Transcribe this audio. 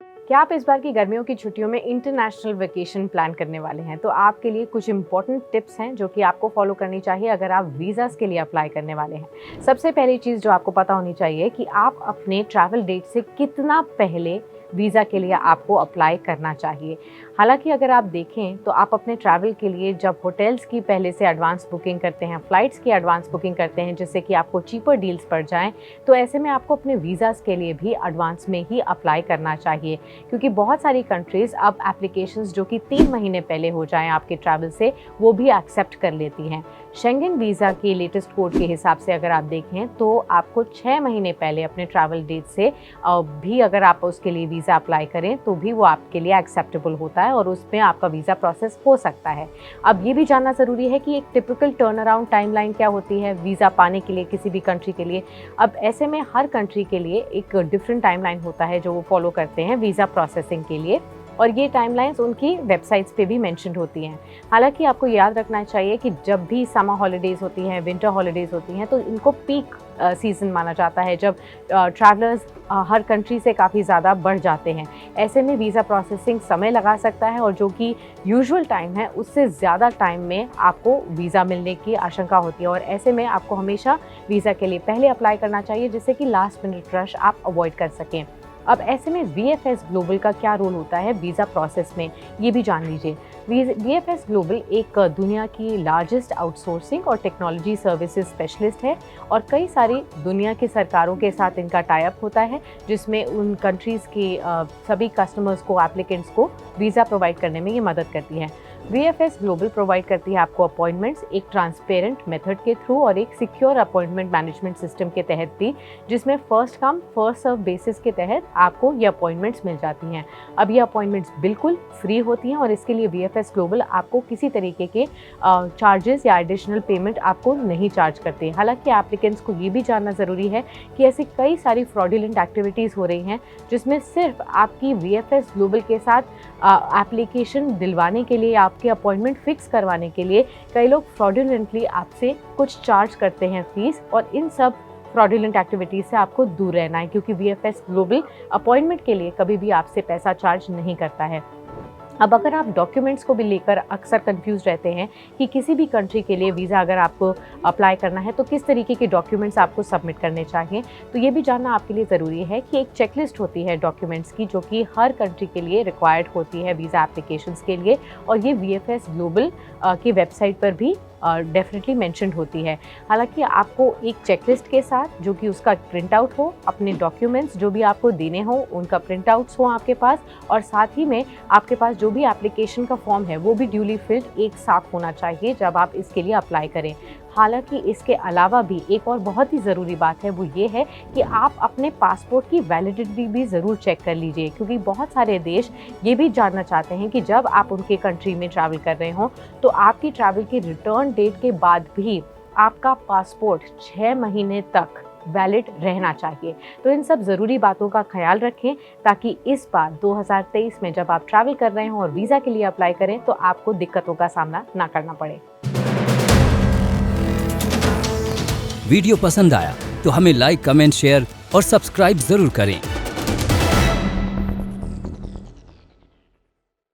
क्या आप इस बार की गर्मियों की छुट्टियों में इंटरनेशनल वेकेशन प्लान करने वाले हैं? तो आपके लिए कुछ इंपॉर्टेंट टिप्स हैं जो कि आपको फॉलो करनी चाहिए अगर आप वीज़ाज़ के लिए अप्लाई करने वाले हैं। सबसे पहली चीज़ जो आपको पता होनी चाहिए कि आप अपने ट्रैवल डेट से कितना पहले वीज़ा के लिए आपको अप्लाई करना चाहिए। हालाँकि अगर आप देखें तो आप अपने ट्रैवल के लिए जब होटल्स की पहले से एडवांस बुकिंग करते हैं, फ़्लाइट्स की एडवांस बुकिंग करते हैं जिससे कि आपको चीपर डील्स पड़ जाएँ, तो ऐसे में आपको अपने वीज़ाज़ के लिए भी एडवांस में ही अप्लाई करना चाहिए। क्योंकि बहुत सारी कंट्रीज़ अब एप्लीकेशंस जो कि 3 महीने पहले हो जाएँ आपके ट्रैवल से, वो भी एक्सेप्ट कर लेती हैं। शेंगन वीज़ा के लेटेस्ट कोड के हिसाब से अगर आप देखें तो आपको 6 महीने पहले अपने ट्रैवल डेट से भी अगर आप उसके लिए वीज़ा अप्लाई करें तो भी वो आपके लिए एक्सेप्टेबल होता है और उसमें आपका वीज़ा प्रोसेस हो सकता है। अब ये भी जानना ज़रूरी है कि एक टिपिकल टर्न अराउंड टाइमलाइन क्या होती है वीज़ा पाने के लिए किसी भी कंट्री के लिए। अब ऐसे में हर कंट्री के लिए एक डिफरेंट टाइमलाइन होता है जो वो फॉलो करते हैं वीज़ा प्रोसेसिंग के लिए, और ये टाइमलाइंस उनकी वेबसाइट्स पे भी मेंशन्ड होती हैं। हालांकि आपको याद रखना चाहिए कि जब भी समर हॉलीडेज़ होती हैं, विंटर हॉलीडेज़ होती हैं, तो इनको पीक सीज़न माना जाता है जब ट्रैवलर्स हर कंट्री से काफ़ी ज़्यादा बढ़ जाते हैं। ऐसे में वीज़ा प्रोसेसिंग समय लगा सकता है और जो कि यूजुअल टाइम है उससे ज़्यादा टाइम में आपको वीज़ा मिलने की आशंका होती है, और ऐसे में आपको हमेशा वीज़ा के लिए पहले अप्लाई करना चाहिए जिससे कि लास्ट मिनट रश आप अवॉइड कर सकें। अब ऐसे में VFS ग्लोबल का क्या रोल होता है वीज़ा प्रोसेस में, ये भी जान लीजिए। VFS ग्लोबल एक दुनिया की लार्जेस्ट आउटसोर्सिंग और टेक्नोलॉजी सर्विसेज स्पेशलिस्ट है और कई सारी दुनिया की सरकारों के साथ इनका टाई अप होता है जिसमें उन कंट्रीज़ के सभी कस्टमर्स को, एप्लीकेंट्स को वीज़ा प्रोवाइड करने में ये मदद करती है। VFS ग्लोबल प्रोवाइड करती है आपको अपॉइंटमेंट्स एक ट्रांसपेरेंट मेथड के थ्रू और एक सिक्योर अपॉइंटमेंट मैनेजमेंट सिस्टम के तहत भी, जिसमें first come first serve basis के तहत आपको ये अपॉइंटमेंट्स मिल जाती हैं। अब ये अपॉइंटमेंट्स बिल्कुल फ्री होती हैं और इसके लिए VFS ग्लोबल आपको किसी तरीके के चार्जेस या एडिशनल पेमेंट आपको नहीं चार्ज करते। हालांकि एप्लीकेंट्स को ये भी जानना ज़रूरी है कि ऐसी कई सारी फ्रॉडुलेंट एक्टिविटीज़ हो रही हैं जिसमें सिर्फ आपकी VFS ग्लोबल के साथ एप्लीकेशन दिलवाने के लिए, आपके अपॉइंटमेंट फिक्स करवाने के लिए कई लोग फ्रॉडुलेंटली आपसे कुछ चार्ज करते हैं फीस, और इन सब फ्रॉडुलेंट एक्टिविटीज़ से आपको दूर रहना है क्योंकि VFS ग्लोबल अपॉइंटमेंट के लिए कभी भी आपसे पैसा चार्ज नहीं करता है। अब अगर आप डॉक्यूमेंट्स को भी लेकर अक्सर कंफ्यूज रहते हैं कि किसी भी कंट्री के लिए वीज़ा अगर आपको अप्लाई करना है तो किस तरीके के डॉक्यूमेंट्स आपको सबमिट करने चाहिए, तो ये भी जानना आपके लिए ज़रूरी है कि एक चेकलिस्ट होती है डॉक्यूमेंट्स की जो कि हर कंट्री के लिए रिक्वायर्ड होती है वीज़ा एप्लीकेशंस के लिए, और ये VFS ग्लोबल की वेबसाइट पर भी डेफिनेटली मेंशन्ड होती है। हालांकि आपको एक चेकलिस्ट के साथ जो कि उसका प्रिंट आउट हो, अपने डॉक्यूमेंट्स जो भी आपको देने हो उनका प्रिंट आउट्स हो आपके पास, और साथ ही में आपके पास जो भी एप्लीकेशन का फॉर्म है वो भी ड्यूली फिल्ड एक साथ होना चाहिए जब आप इसके लिए अप्लाई करें। हालांकि इसके अलावा भी एक और बहुत ही ज़रूरी बात है, वो ये है कि आप अपने पासपोर्ट की वैलिडिटी भी ज़रूर चेक कर लीजिए क्योंकि बहुत सारे देश ये भी जानना चाहते हैं कि जब आप उनके कंट्री में ट्रैवल कर रहे हों तो आपकी ट्रैवल की रिटर्न डेट के बाद भी आपका पासपोर्ट 6 महीने तक वैलिड रहना चाहिए। तो इन सब ज़रूरी बातों का ख्याल रखें ताकि इस बार 2023 में जब आप ट्रैवल कर रहे हों और वीज़ा के लिए अप्लाई करें तो आपको दिक्कतों का सामना ना करना पड़े। वीडियो पसंद आया तो हमें लाइक, कमेंट, शेयर और सब्सक्राइब जरूर करें।